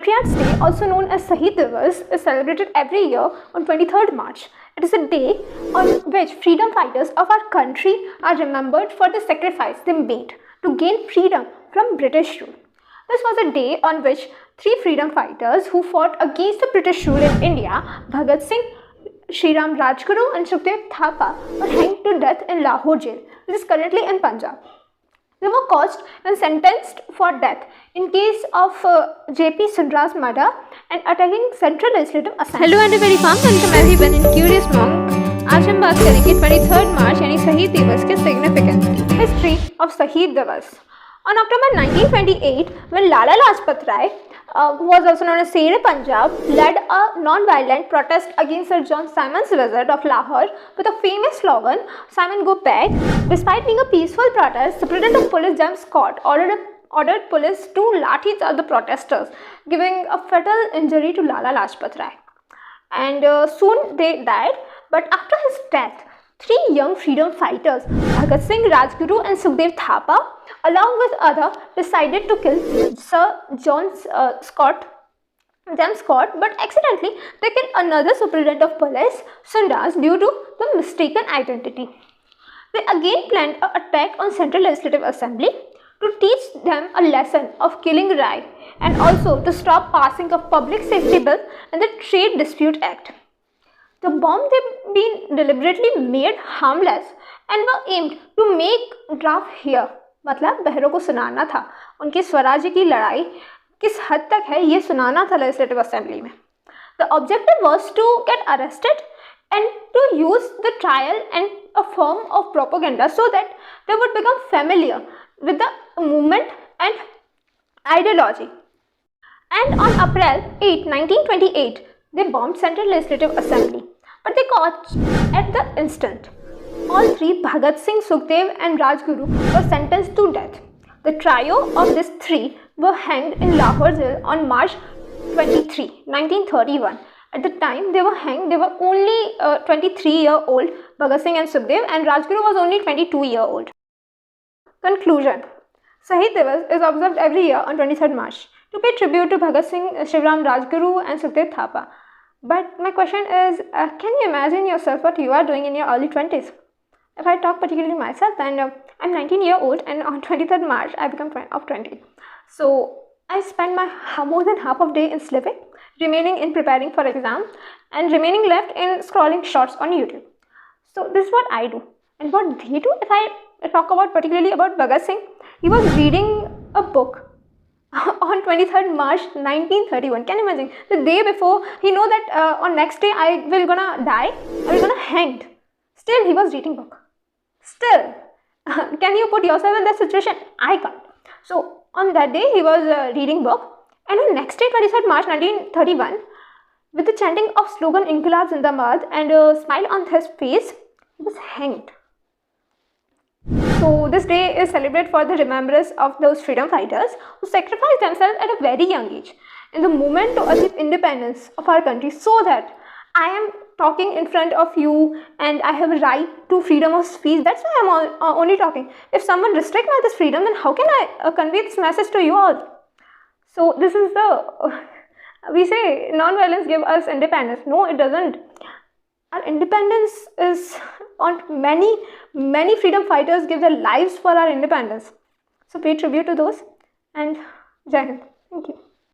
Patriots Day, also known as Shahid Divas, is celebrated every year on 23rd March. It is a day on which freedom fighters of our country are remembered for the sacrifice they made to gain freedom from British rule. This was a day on which three freedom fighters who fought against the British rule in India, Bhagat Singh, Shriram Rajguru and Sukhdev were hanged to death in Lahore jail, which is currently in Punjab. They were caught and sentenced for death in case of J.P. Sundra's murder and attacking Central Legislative Assembly. Hello and a very warm welcome everyone in Curious Monk. आज हम बात करेंगे 23rd मार्च यानी शहीद दिवस के significance. History of Shahid Divas. On October 1928, when Lala Lajpat Rai, who was also known as Sher Punjab, led a non-violent protest against Sir John Simon's visit of Lahore with a famous slogan, Simon Go Back. Despite being a peaceful protest, the Superintendent of Police James Scott ordered police to lathi charge the protesters, giving a fatal injury to Lala Lajpat Rai. And soon they died, but after his death, three young freedom fighters, Bhagat Singh, Rajguru and Sukhdev Thapa, along with others, decided to kill Sir James Scott, but accidentally they killed another superintendent of police, Sundas, due to the mistaken identity. They again planned an attack on Central Legislative Assembly to teach them a lesson of killing Rai and also to stop passing of Public Safety Bill and the Trade Dispute Act. The bomb they been deliberately made harmless and were aimed to make draft hear. मतलब बहरों को सुनाना था उनकी स्वराज्य की लड़ाई किस हद तक है ये सुनाना था लेजिस्लेटिव असेंबली में. The objective was to get arrested and to use the trial and a form of propaganda so that they would become familiar with the movement and ideology. And on April 8, 1928, they bombed Central Legislative Assembly, but they caught at the instant. All three, Bhagat Singh, Sukhdev and Rajguru, were sentenced to death. The trio of these three were hanged in Lahore jail on March 23, 1931. At the time they were hanged, they were only 23-year-old Bhagat Singh and Sukhdev, and Rajguru was only 22-year-old. Conclusion. Shahid Divas is observed every year on 23rd March to pay tribute to Bhagat Singh, Shriram Rajguru and Sukhdev Thapa. But my question is, can you imagine yourself what you are doing in your early 20s? If I talk particularly myself, then I'm 19-year-old and on 23rd March I become 20. So I spend my more than half of day in sleeping, remaining in preparing for exam and remaining left in scrolling shorts on YouTube. So this is what I do. And what they do, if I talk about particularly about Bhagat Singh, he was reading a book on 23rd March 1931. Can you imagine? The day before, he know that on next day I will gonna die, I will gonna hanged. Still he was reading book. Still, can you put yourself in that situation? I can't. So on that day he was reading book, and on next day 23rd March 1931, with the chanting of slogan Inqilab Zindabad and a smile on his face, he was hanged. So this day is celebrated for the remembrance of those freedom fighters who sacrificed themselves at a very young age in the movement to achieve independence of our country, so that I am talking in front of you and I have a right to freedom of speech. That's why I'm only talking. If someone restricts my this freedom, then how can I convey this message to you all? So this is the, we say non-violence gives us independence. No, it doesn't. Our independence is on many freedom fighters give their lives for our independence. So pay tribute to those, and Jai Hind. Thank you.